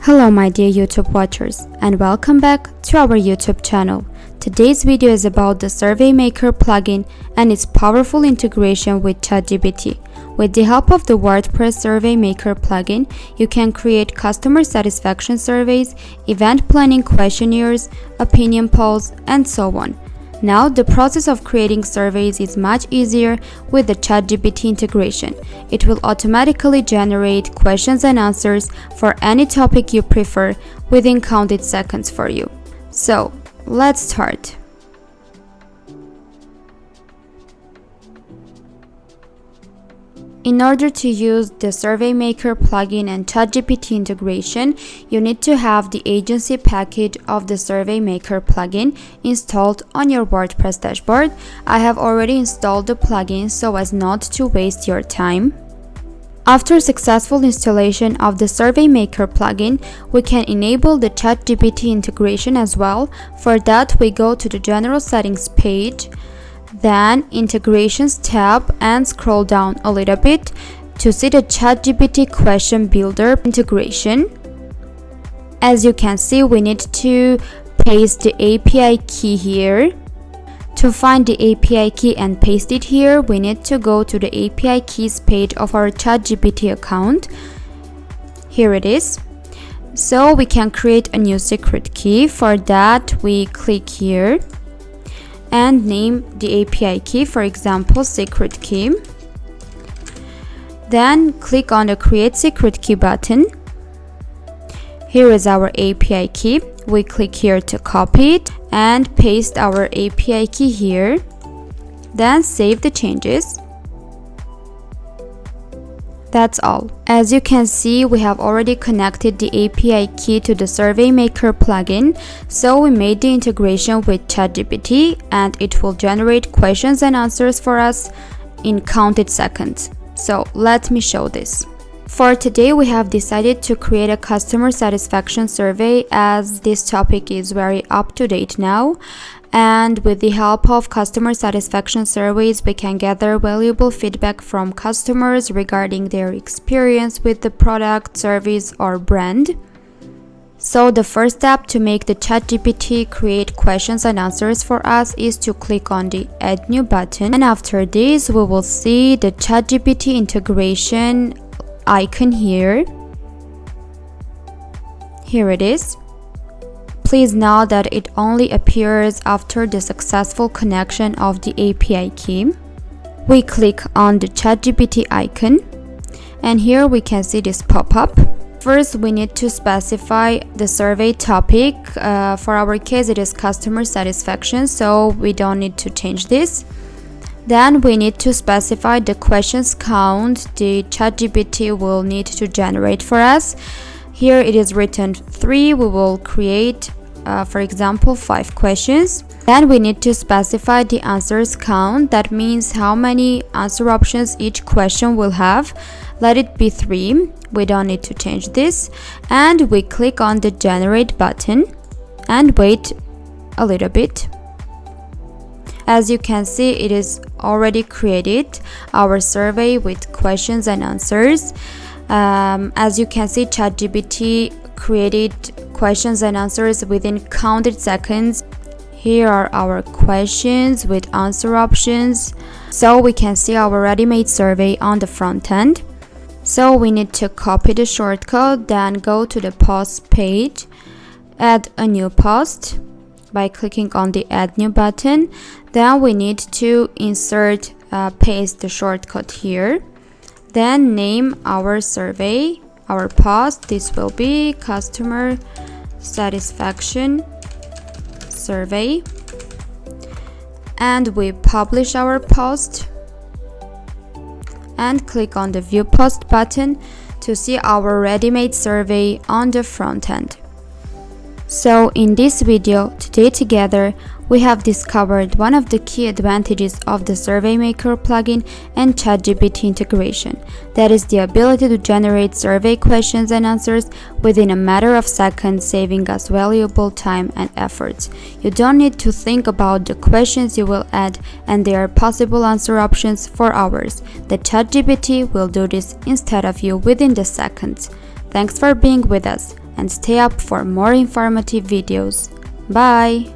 Hello my dear YouTube watchers, and welcome back to our YouTube channel. Today's video is about the Survey Maker plugin and its powerful integration with ChatGPT. With the help of the WordPress Survey Maker plugin, you can create customer satisfaction surveys, event planning questionnaires, opinion polls, and so on. Now, the process of creating surveys is much easier with the ChatGPT integration. It will automatically generate questions and answers for any topic you prefer within counted seconds for you. So, let's start. In order to use the Survey Maker plugin and ChatGPT integration, you need to have the agency package of the Survey Maker plugin installed on your WordPress dashboard. I have already installed the plugin so as not to waste your time. After successful installation of the Survey Maker plugin, we can enable the ChatGPT integration as well. For that, we go to the General Settings page, then Integrations tab, and scroll down a little bit to see the ChatGPT Question Builder integration. As you can see, we need to paste the API key here. To find the API key and paste it here, we need to go to the API keys page of our ChatGPT account. Here it is. So we can create a new secret key. For that, we click here and name the API key, for example, secret key. Then click on the Create Secret Key button. Here is our API key. We click here to copy it and paste our API key here. Then save the changes. That's all. As you can see, we have already connected the API key to the Survey Maker plugin. So we made the integration with ChatGPT and it will generate questions and answers for us in counted seconds. So let me show this. For today, we have decided to create a customer satisfaction survey as this topic is very up to date now. And with the help of customer satisfaction surveys, we can gather valuable feedback from customers regarding their experience with the product, service, or brand. So the first step to make the ChatGPT create questions and answers for us is to click on the Add New button. And after this, we will see the ChatGPT integration icon here. Here it is. Please note that it only appears after the successful connection of the API key. We click on the ChatGPT icon and here we can see this pop-up. First, we need to specify the survey topic. For our case, it is customer satisfaction, so we don't need to change this. Then we need to specify the questions count the ChatGPT will need to generate for us. Here it is written 3. We will create, for example, 5 questions. Then we need to specify the answers count. That means how many answer options each question will have. Let it be 3. We don't need to change this. And we click on the Generate button and wait a little bit. As you can see, it is already created our survey with questions and answers. As you can see, ChatGPT created questions and answers within counted seconds. Here are our questions with answer options. So we can see our ready-made survey on the front end. So we need to copy the shortcode, then go to the post page, add a new post by clicking on the Add New button. Then we need to paste the shortcode here. Then name our survey, our post. This will be Customer Satisfaction Survey. And we publish our post and click on the View Post button to see our ready-made survey on the front end. So in this video, today together, we have discovered one of the key advantages of the Survey Maker plugin and ChatGPT integration. That is the ability to generate survey questions and answers within a matter of seconds, saving us valuable time and efforts. You don't need to think about the questions you will add, and there are possible answer options for hours. The ChatGPT will do this instead of you within the seconds. Thanks for being with us. and stay up for more informative videos. Bye!